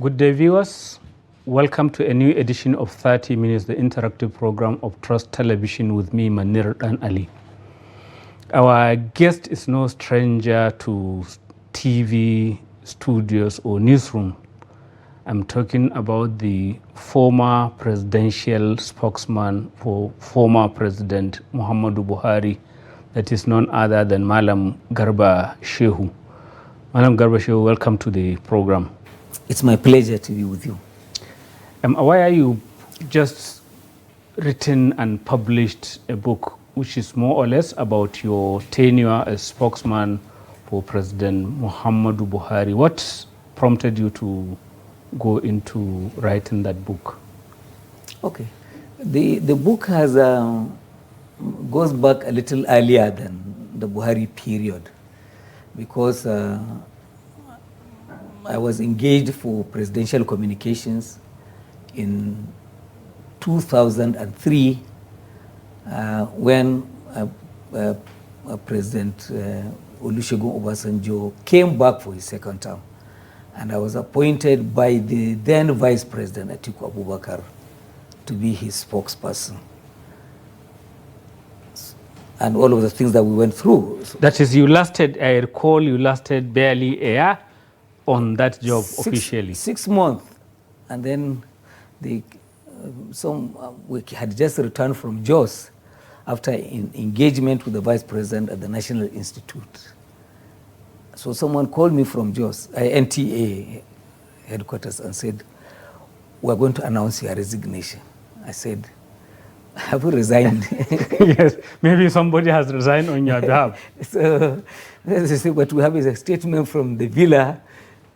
Good day, viewers. Welcome to a new edition of 30 Minutes, the interactive program of Trust Television with me, Manir and Ali. Our guest is no stranger to TV studios or newsroom. I'm talking about the former presidential spokesman for former President Muhammadu Buhari, that is none other than Malam Garba Shehu. Malam Garba Shehu, welcome to the program. It's my pleasure to be with you. Why are you just written and published a book which is more or less about your tenure as spokesman for President Muhammadu Buhari? What prompted you to go into writing that book? Okay. The book has goes back a little earlier than the Buhari period, because I was engaged for presidential communications in 2003 when President Olusegun Obasanjo came back for his second term, and I was appointed by the then Vice President Atiku Abubakar to be his spokesperson, and all of the things that we went through. That is, you lasted, I recall, you lasted barely a year on that job officially. 6 months, and then we had just returned from Jos after engagement with the Vice President at the National Institute. So someone called me from Jos, NTA headquarters, and said, "We're going to announce your resignation." I said, "Have you resigned?" Yes, maybe somebody has resigned on your behalf. So they said, "But we have a statement from the villa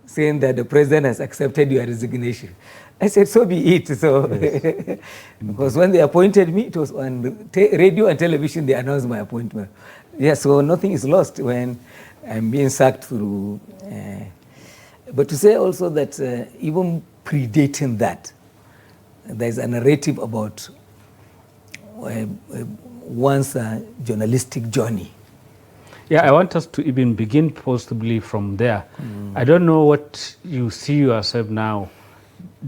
saying that the president has accepted your resignation." I said, "So be it." So, yes. Because when they appointed me, it was on radio and television, they announced my appointment. Yeah, so nothing is lost when I'm being sacked through. But to say also that even predating that, there's a narrative about one's journalistic journey. Yeah, I want us to even begin possibly from there. I don't know what you see yourself now.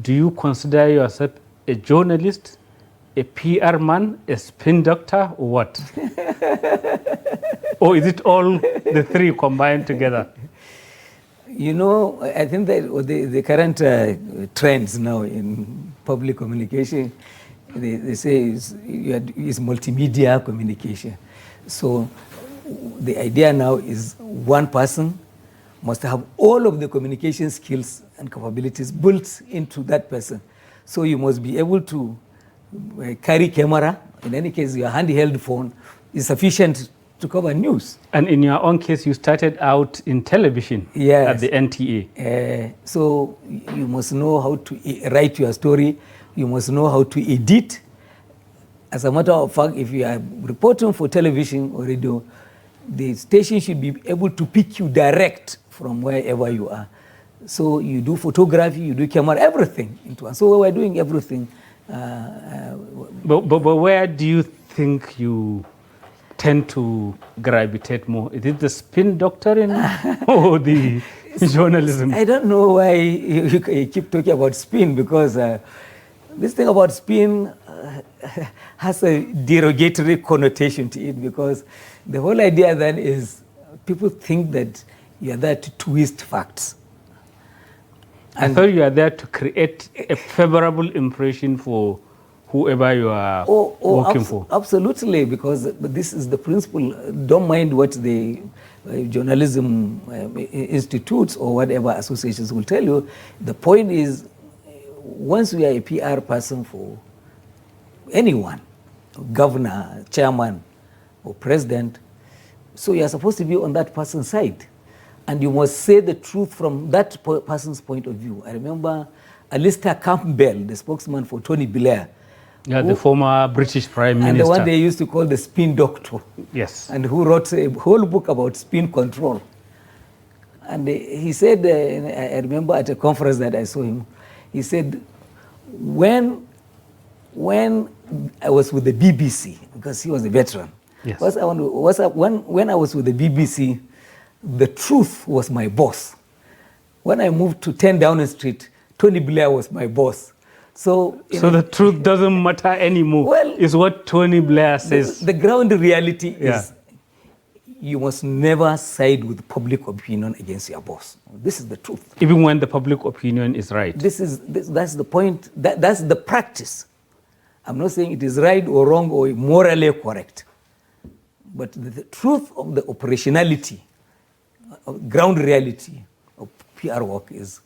Do you consider yourself a journalist, a PR man, a spin doctor, or what? Or is it all the three combined together? You know, I think that the current trends now in public communication, they say is multimedia communication. So the idea now is one person must have all of the communication skills and capabilities built into that person. So you must be able to carry camera. In any case, your handheld phone is sufficient to cover news. And in your own case, you started out in television. Yes. At the NTA. So you must know how to write your story. You must know how to edit. As a matter of fact, if you are reporting for television or radio, the station should be able to pick you direct from wherever you are. So you do photography, you do camera, everything into one. So we're doing everything. But where do you think you tend to gravitate more? Is it the spin doctoring or the journalism? I don't know why you keep talking about spin, because this thing about spin has a derogatory connotation to it, because the whole idea then is people think that you're there to twist facts. I thought you are there to create a favorable impression for whoever you are working for. Absolutely, because this is the principle. Don't mind what the journalism institutes or whatever associations will tell you. The point is, once we are a PR person for anyone, governor, chairman, or president, so you are supposed to be on that person's side, and you must say the truth from that person's point of view. I remember Alistair Campbell, the spokesman for Tony Blair. Yeah, the former British Prime Minister. And the one they used to call the spin doctor. Yes. And who wrote a whole book about spin control. And he said, I remember at a conference that I saw him, he said, when I was with the BBC, because he was a veteran, yes. When I was with the BBC, the truth was my boss. When I moved to 10 Downing Street, Tony Blair was my boss. So the truth doesn't matter anymore. Well, is what Tony Blair says. The ground reality is you must never side with public opinion against your boss. This is the truth. Even when the public opinion is right. That's the point. That's the practice. I'm not saying it is right or wrong or morally correct. But the truth of the operationality, of ground reality of PR work is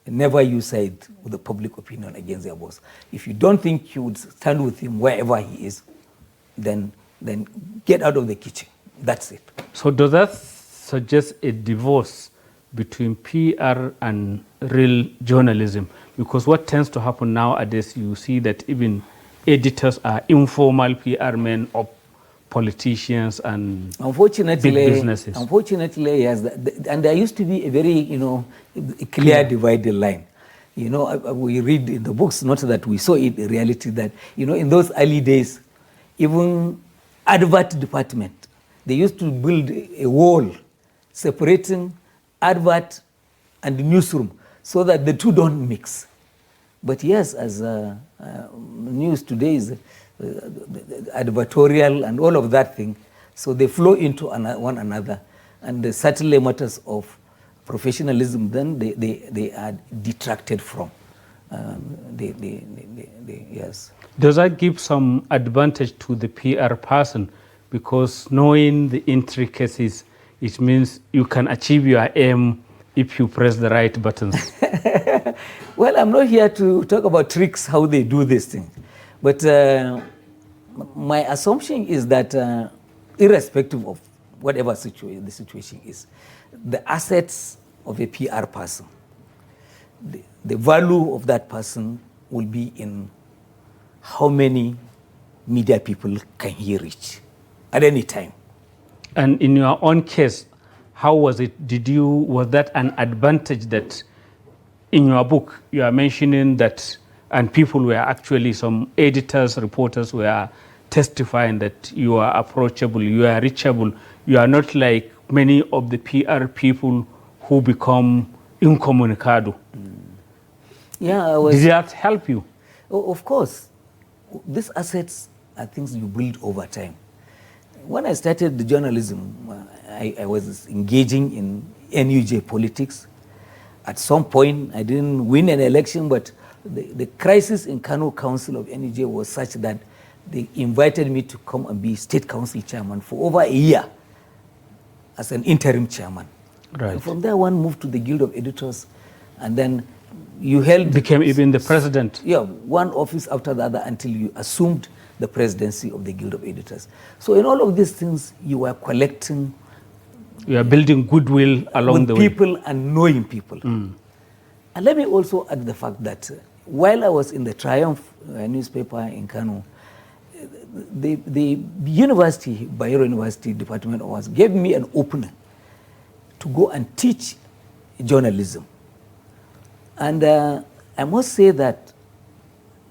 never you side with the public opinion against your boss. If you don't think you would stand with him wherever he is, then get out of the kitchen. That's it. So does that suggest a divorce between PR and real journalism? Because what tends to happen nowadays, you see that even editors are informal PR men of politicians and big businesses. Unfortunately, yes. And there used to be a very, a clear divided line. We read in the books, not that we saw it in reality, that, in those early days, even advert department, they used to build a wall separating advert and newsroom so that the two don't mix. But yes, as news today is advertorial and all of that thing, so they flow into one another, and the certainly matters of professionalism then they are detracted from. Yes. Does that give some advantage to the PR person? Because knowing the intricacies, it means you can achieve your aim if you press the right buttons. Well, I'm not here to talk about tricks, how they do this thing. But my assumption is that irrespective of whatever the situation is, the assets of a PR person, the value of that person will be in how many media people can he reach at any time. And in your own case, how was it? Was that an advantage that in your book you are mentioning that, and people were actually, some editors, reporters were testifying that you are approachable, you are reachable, you are not like many of the PR people who become incommunicado. Yeah, did that help you? Oh, of course. These assets are things you build over time. When I started the journalism, I was engaging in NUJ politics. At some point, I didn't win an election, but the crisis in Kano Council of NUJ was such that they invited me to come and be state council chairman for over a year as an interim chairman. Right. And from there, one moved to the Guild of Editors, and then you became even the president. Yeah, one office after the other until you assumed the presidency of the Guild of Editors. So in all of these things, you were collecting. You are building goodwill along the way. With people and knowing people. And let me also add the fact that while I was in the Triumph newspaper in Kano, the university, Bayero University Department of Arts, gave me an opening to go and teach journalism. And I must say that,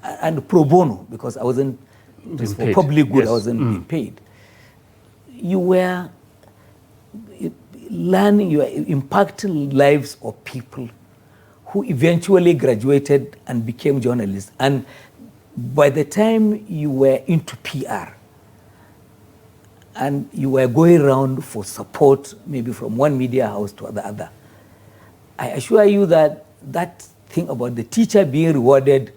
and pro bono, because I wasn't, just for public good, yes. I wasn't being paid. You were learning, you were impacting lives of people who eventually graduated and became journalists. And by the time you were into PR, and you were going around for support, maybe from one media house to the other, I assure you that that thing about the teacher being rewarded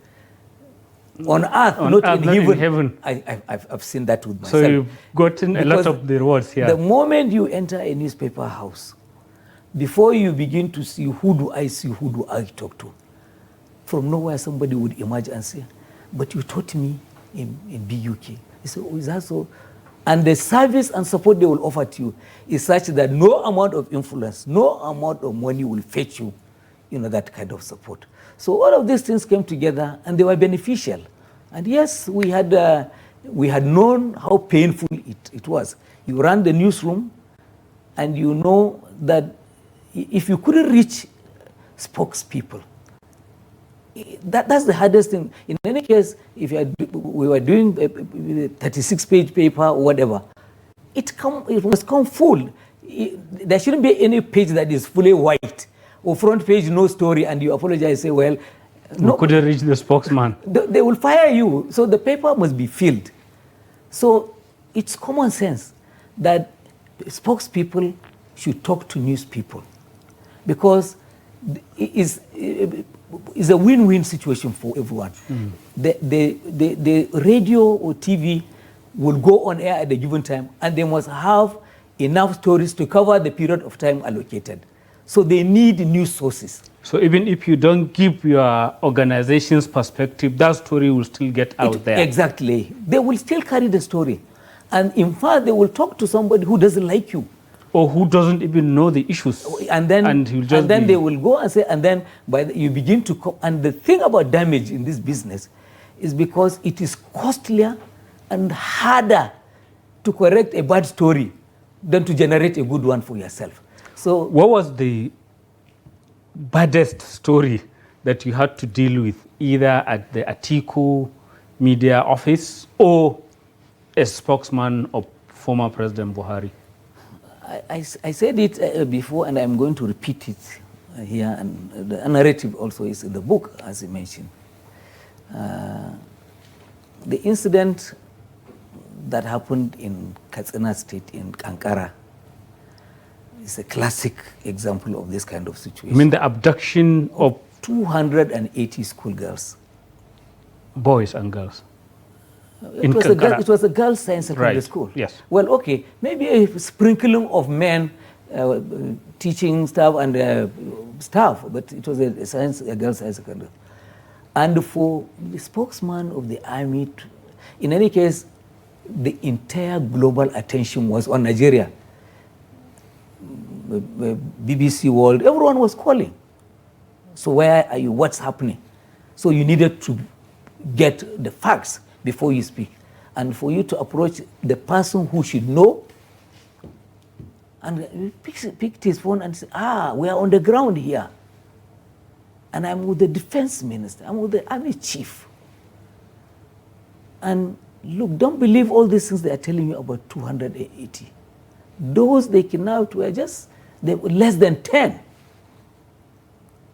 on earth, not in heaven. I've seen that with myself. So you've gotten a lot of the rewards here. The moment you enter a newspaper house, before you begin to see who do I see, who do I talk to, from nowhere somebody would emerge and say, but you taught me in BUK. You say, oh, is that so? And the service and support they will offer to you is such that no amount of influence, no amount of money will fetch you, that kind of support. So all of these things came together and they were beneficial. And yes, we had known how painful it was. You run the newsroom and you know that if you couldn't reach spokespeople, that's the hardest thing. In any case, if we were doing a 36-page paper or whatever, it must come full. There shouldn't be any page that is fully white or front page no story, and you apologize, say, well, no, couldn't reach the spokesman. They will fire you. So the paper must be filled. So it's common sense that spokespeople should talk to news people, because it's a win-win situation for everyone. The radio or TV will go on air at a given time, and they must have enough stories to cover the period of time allocated. So they need news sources. So even if you don't give your organization's perspective, that story will still get out there. Exactly. They will still carry the story. And in fact, they will talk to somebody who doesn't like you. Or who doesn't even know the issues. And then they will go and say, and then you begin to and the thing about damage in this business is because it is costlier and harder to correct a bad story than to generate a good one for yourself. So what was the baddest story that you had to deal with, either at the Atiku media office or as spokesman of former President Buhari? I said it before, and I'm going to repeat it here, and the narrative also is in the book, as you mentioned. The incident that happened in Katsina State in Kankara is a classic example of this kind of situation. You mean the abduction of 280 schoolgirls? Boys and girls? It was a girls' science secondary school. Yes. Well, okay, maybe a sprinkling of men, teaching staff and staff, but it was a girls' science secondary. And for the spokesman of the army, in any case, the entire global attention was on Nigeria. BBC World, everyone was calling. So where are you? What's happening? So you needed to get the facts before you speak, and for you to approach the person who should know, and he picked his phone and said, we are on the ground here, and I'm with the defense minister, I'm with the army chief, and look, don't believe all these things they are telling you about 280. Those they kidnapped were they were less than 10.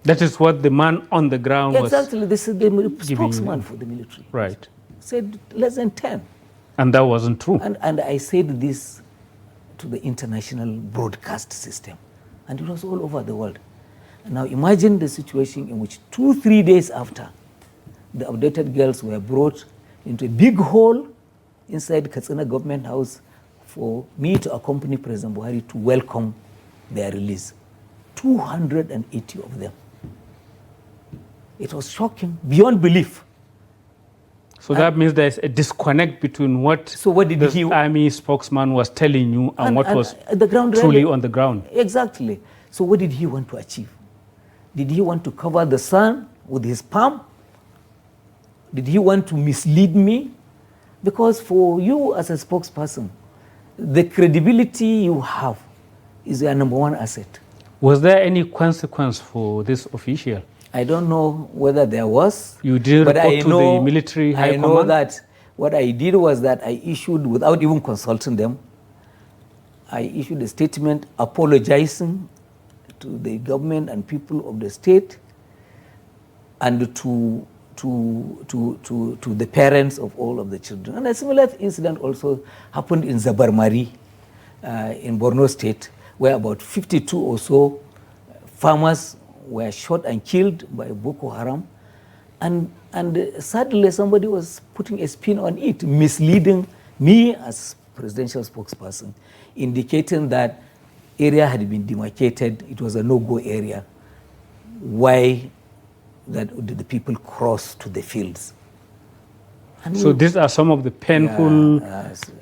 That is what the man on the ground was. Exactly, this is the spokesman for the military. Right. Said less than 10. And that wasn't true. And I said this to the international broadcast system, and it was all over the world. And now imagine the situation in which 2-3 days after, the abducted girls were brought into a big hall inside Katsina government house for me to accompany President Buhari to welcome their release. 280 of them. It was shocking, beyond belief. So that means there's a disconnect between what the army spokesman was telling you and what was the ground truly on the ground. Exactly. So what did he want to achieve? Did he want to cover the sun with his palm? Did he want to mislead me? Because for you as a spokesperson, the credibility you have is your number one asset. Was there any consequence for this official? I don't know whether there was. You did report to the military high command? I know that what I did was that I issued, without even consulting them, I issued a statement apologizing to the government and people of the state and to the parents of all of the children. And a similar incident also happened in Zabarmari in Borno State, where about 52 or so farmers were shot and killed by Boko Haram. And sadly, somebody was putting a spin on it, misleading me as presidential spokesperson, indicating that area had been demarcated, it was a no-go area. Why did the people cross to the fields? And so these are some of the painful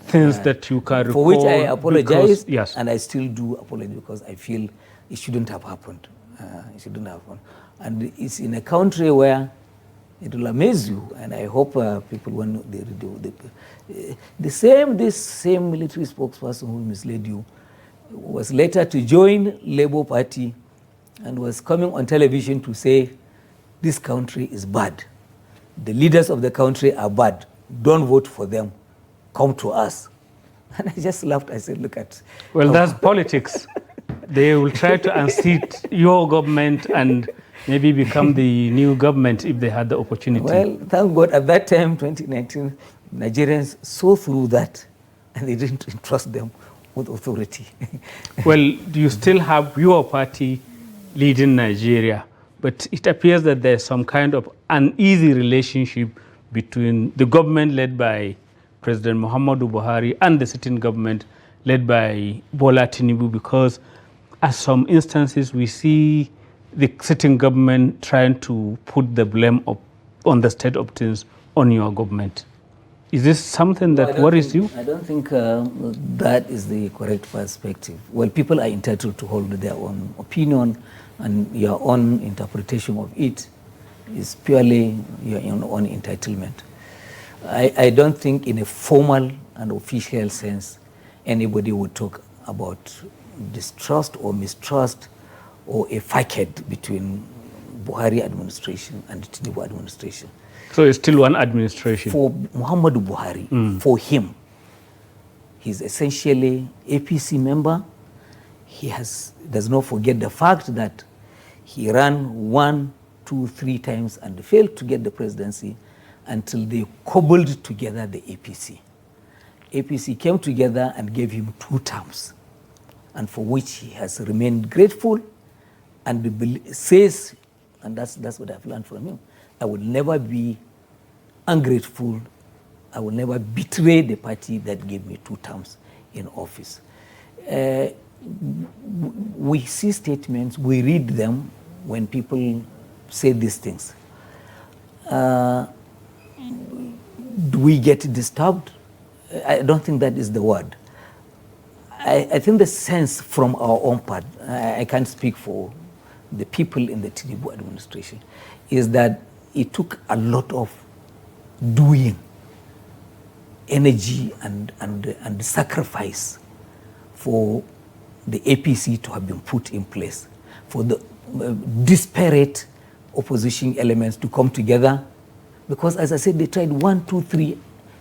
things that you can recall. For which I apologize, yes. And I still do apologize because I feel it shouldn't have happened. It shouldn't have happened. And it's in a country where it will amaze you, and I hope people, when they do this same military spokesperson who misled you was later to join Labour Party and was coming on television to say, this country is bad. The leaders of the country are bad. Don't vote for them. Come to us. And I just laughed. I said, look at... Well, that's politics. They will try to unseat your government and maybe become the new government if they had the opportunity. Well, thank God at that time, 2019, Nigerians saw through that and they didn't entrust them with authority. Well, you still have your party leading Nigeria, but it appears that there's some kind of uneasy relationship between the government led by President Muhammadu Buhari and the sitting government led by Bola Tinubu, because at some instances we see the sitting government trying to put the blame on the state of things on your government. Is this something that worries you? I don't think that is the correct perspective. Well, people are entitled to hold their own opinion, and your own interpretation of it is purely your own entitlement. I don't think in a formal and official sense anybody would talk about distrust or mistrust or a facade between Buhari administration and Tinubu administration. So it's still one administration? For Muhammadu Buhari, for him, he's essentially APC member. He does not forget the fact that he ran 1, 2, 3 times and failed to get the presidency until they cobbled together the APC. APC came together and gave him 2 terms, and for which he has remained grateful and says, and that's what I've learned from him, I will never be ungrateful. I will never betray the party that gave me 2 terms in office. We see statements, we read them when people say these things. Do we get disturbed? I don't think that is the word. I think the sense from our own part, I can't speak for the people in the Tinubu administration, is that it took a lot of doing, energy and sacrifice for the APC to have been put in place, for the disparate opposition elements to come together. Because as I said, they tried 1, 2, 3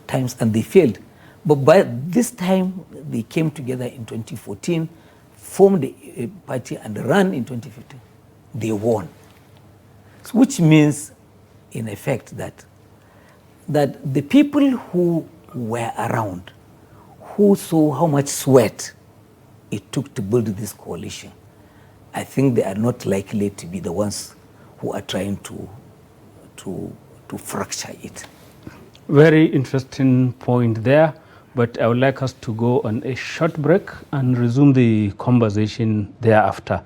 times and they failed. But by this time, they came together in 2014, formed a party and ran in 2015. They won. Which means, in effect, that the people who were around, who saw how much sweat it took to build this coalition, I think they are not likely to be the ones who are trying to fracture it. Very interesting point there, but I would like us to go on a short break and resume the conversation thereafter.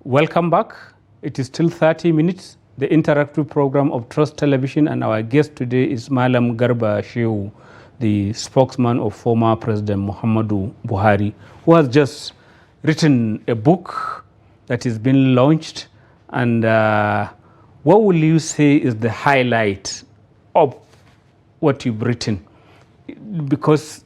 Welcome back. It is still 30 minutes, the interactive program of Trust Television, and our guest today is Malam Garba Shehu, the spokesman of former President Muhammadu Buhari, who has just written a book that is being launched. And what will you say is the highlight of what you've written? Because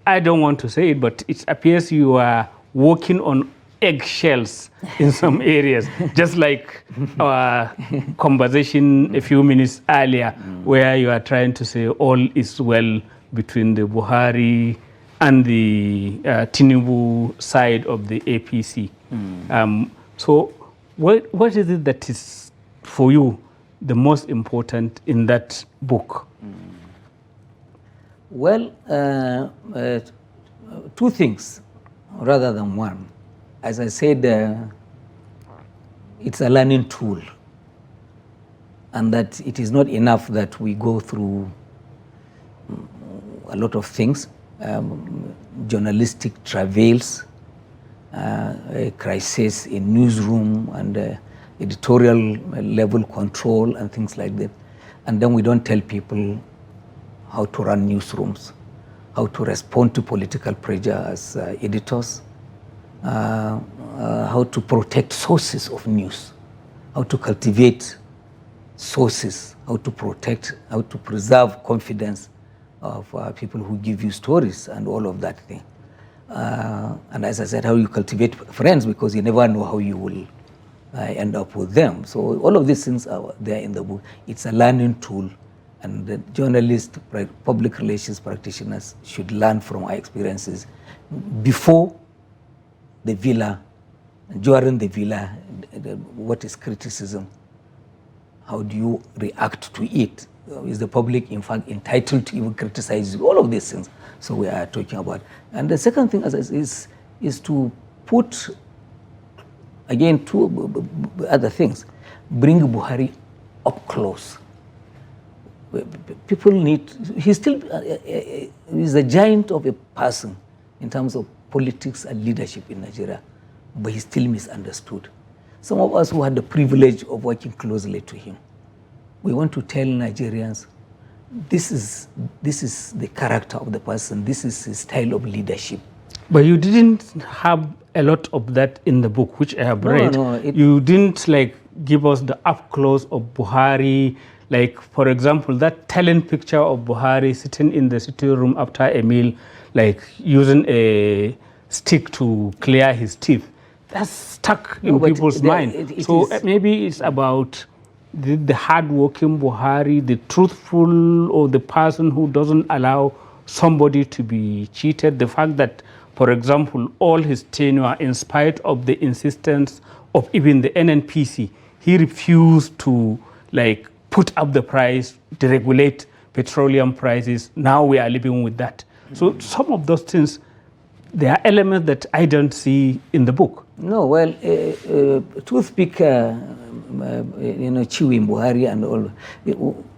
I don't want to say it, but it appears you are walking on eggshells in some areas, just like our conversation a few minutes earlier, where you are trying to say all is well between the Buhari and the Tinubu side of the APC. So what is it that is, for you, the most important in that book? Well, 2 things rather than one. As I said, it's a learning tool, and that it is not enough that we go through a lot of things, journalistic travails, a crisis in newsroom and editorial level control and things like that. And then we don't tell people how to run newsrooms, how to respond to political pressure as editors, how to protect sources of news, how to cultivate sources, how to preserve confidence of people who give you stories and all of that thing. And as I said, how you cultivate friends, because you never know how you will end up with them. So all of these things are there in the book. It's a learning tool, and the journalists, public relations practitioners should learn from our experiences before the villa, during the villa, what is criticism? How do you react to it? Is the public, in fact, entitled to even criticize you? All of these things. So we are talking about. And the second thing is to put, again, two other things. Bring Buhari up close. People need, he's a giant of a person in terms of politics and leadership in Nigeria, but he's still misunderstood. Some of us who had the privilege of working closely to him, we want to tell Nigerians, this is the character of the person, this is his style of leadership. But you didn't have a lot of that in the book, which I have read. No, you didn't give us the up close of Buhari. Like, for example, that talent picture of Buhari sitting in the sitting room after a meal, using a stick to clear his teeth. That's stuck in people's mind. So maybe it's about the hard-working Buhari, the truthful, or the person who doesn't allow somebody to be cheated. The fact that, for example, all his tenure, in spite of the insistence of even the NNPC, he refused to put up the price, deregulate petroleum prices. Now we are living with that. So some of those things, there are elements that I don't see in the book. No, well, toothpick, chewing Buhari and all,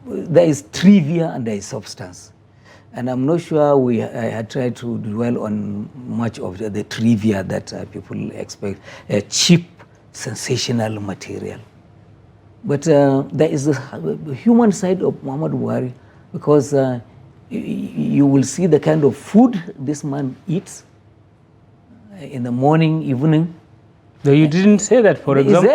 there is trivia and there is substance. And I'm not sure I had tried to dwell on much of the trivia that people expect, cheap, sensational material. But there is the human side of Muhammadu Buhari, because you will see the kind of food this man eats in the morning, evening. So you didn't say that, for example.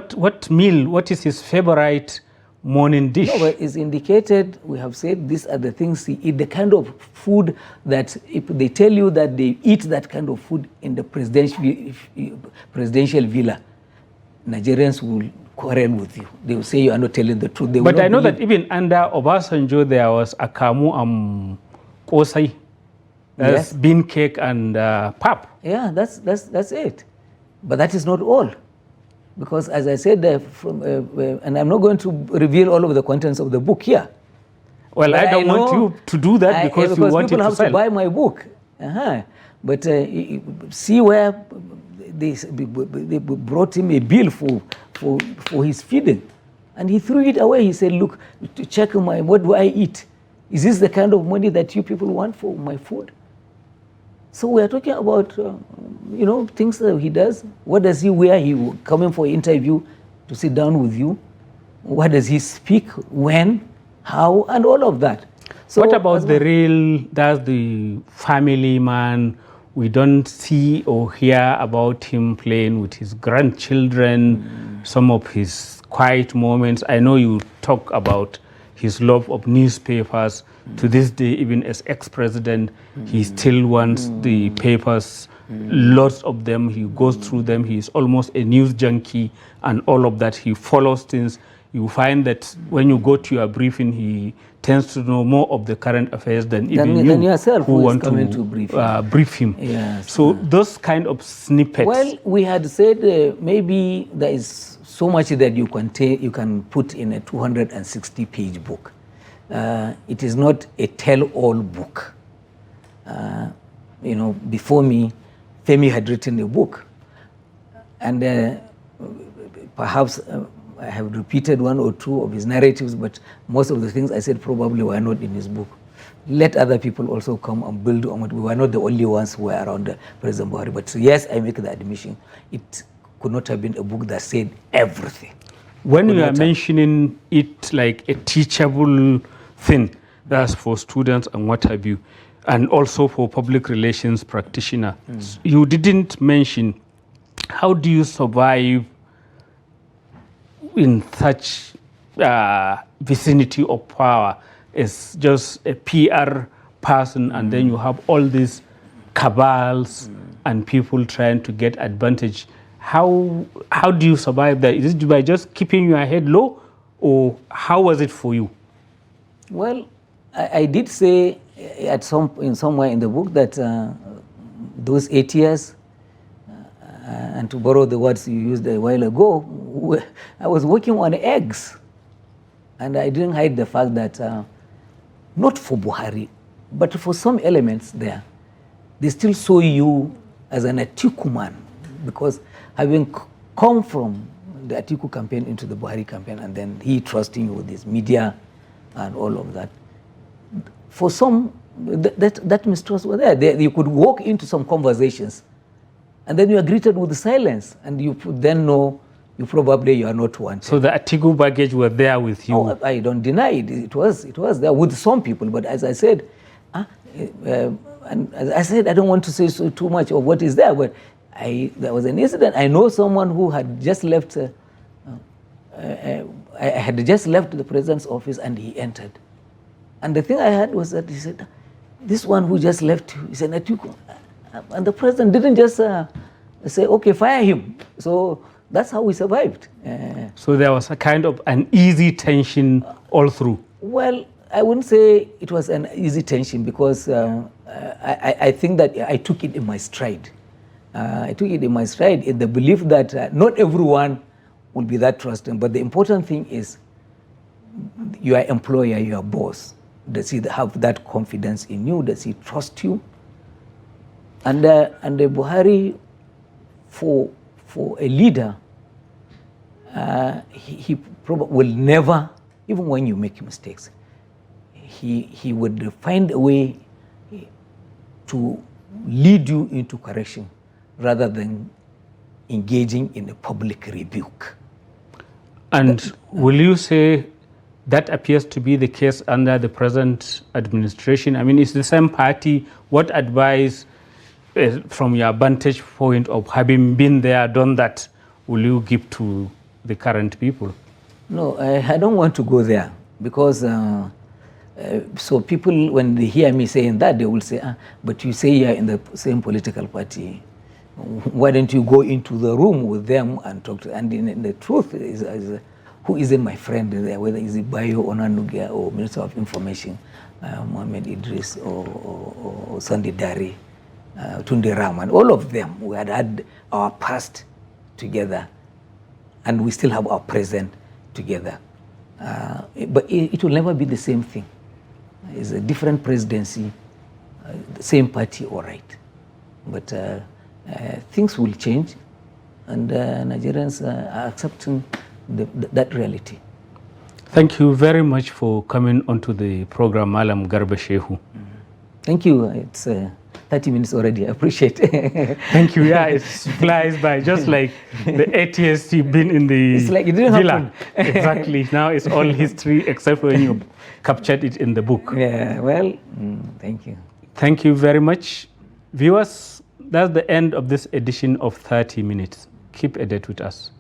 What meal, what is his favorite morning dish? No, but it's indicated, we have said these are the things he eat, the kind of food that if they tell you that they eat that kind of food in the presidential villa, Nigerians will quarrel with you. They will say you are not telling the truth. But I know that even under Obasanjo, there was akamu and kosai. That's bean cake and pap. Yeah, that's it. But that is not all. Because as I said, and I'm not going to reveal all of the contents of the book here. Well, I don't want you to do that because you want it to sell. People have to buy my book. But see where they brought him a bill for his feeding. And he threw it away. He said, look, check what do I eat? Is this the kind of money that you people want for my food? So we are talking about, things that he does. What does he wear? He coming for an interview to sit down with you. What does he speak? When? How? And all of that. So what about that's the family man? We don't see or hear about him playing with his grandchildren, some of his quiet moments. I know you talk about his love of newspapers. To this day, even as ex-president, he still wants the papers, lots of them. He goes through them. He is almost a news junkie and all of that. He follows things. You find that when you go to your briefing, he tends to know more of the current affairs than yourself who want to brief him. Yes. So those kind of snippets. Well, we had said maybe there is so much that you can put in a 260-page book. It is not a tell-all book. Before me, Femi had written a book. And perhaps I have repeated one or two of his narratives, but most of the things I said probably were not in his book. Let other people also come and build on it. We were not the only ones who were around President Buhari. But yes, I make the admission, it could not have been a book that said everything. When you are mentioning it like a teachable thing, that's for students and what have you, and also for public relations practitioner, you didn't mention how do you survive in such vicinity of power as just a PR person, and then you have all these cabals and people trying to get advantage. How do you survive that? Is it by just keeping your head low, or how was it for you? Well, I did say somewhere in the book that those 8 years, and to borrow the words you used a while ago, I was working on eggs. And I didn't hide the fact that not for Buhari, but for some elements there, they still saw you as an Atiku man, because having come from the Atiku campaign into the Buhari campaign, and then he trusting you with his media and all of that. For some, that mistrust was there. You could walk into some conversations, and then you are greeted with silence, and you then know you are not wanted. So the Atiku baggage were there with you? Oh, I don't deny it. It was there with some people, but as I said, and as I said, I don't want to say too much of what is there, but there was an incident. I know someone who had just left. I had just left the president's office, and he entered. And the thing I heard was that he said, "This one who just left, he said, Atiku," and the president didn't just say, "Okay, fire him." So that's how we survived. So there was a kind of an easy tension all through. Well, I wouldn't say it was an easy tension, because I think that I took it in my stride. I took it in my stride in the belief that not everyone will be that trusting, but the important thing is your employer, your boss, does he have that confidence in you? Does he trust you? And the Buhari, for a leader, he probably will never, even when you make mistakes, he would find a way to lead you into correction rather than engaging in a public rebuke. And will you say that appears to be the case under the present administration? I mean, it's the same party. What advice, from your vantage point of having been there, done that, will you give to the current people? No, I don't want to go there, because so people, when they hear me saying that, they will say, but you say you're in the same political party. Why don't you go into the room with them and talk to them? And the truth is who isn't my friend there, whether it's Bayo Onanuga or Minister of Information, Mohammed Idris or Sandi Dari, Tunde Rahman, all of them, we had our past together, and we still have our present together. But it will never be the same thing. It's a different presidency, the same party, all right. But things will change, and Nigerians are accepting that reality. Thank you very much for coming onto the program, Malam Garba Shehu. Thank you. It's 30 minutes already. I appreciate it. Thank you. Yeah, it flies by, just like the 8 years you've been in the It's like it didn't villa. happen. Exactly. Now it's all history, except when you captured it in the book. Yeah, well, thank you. Thank you very much. Viewers, that's the end of this edition of 30 Minutes. Keep a date with us.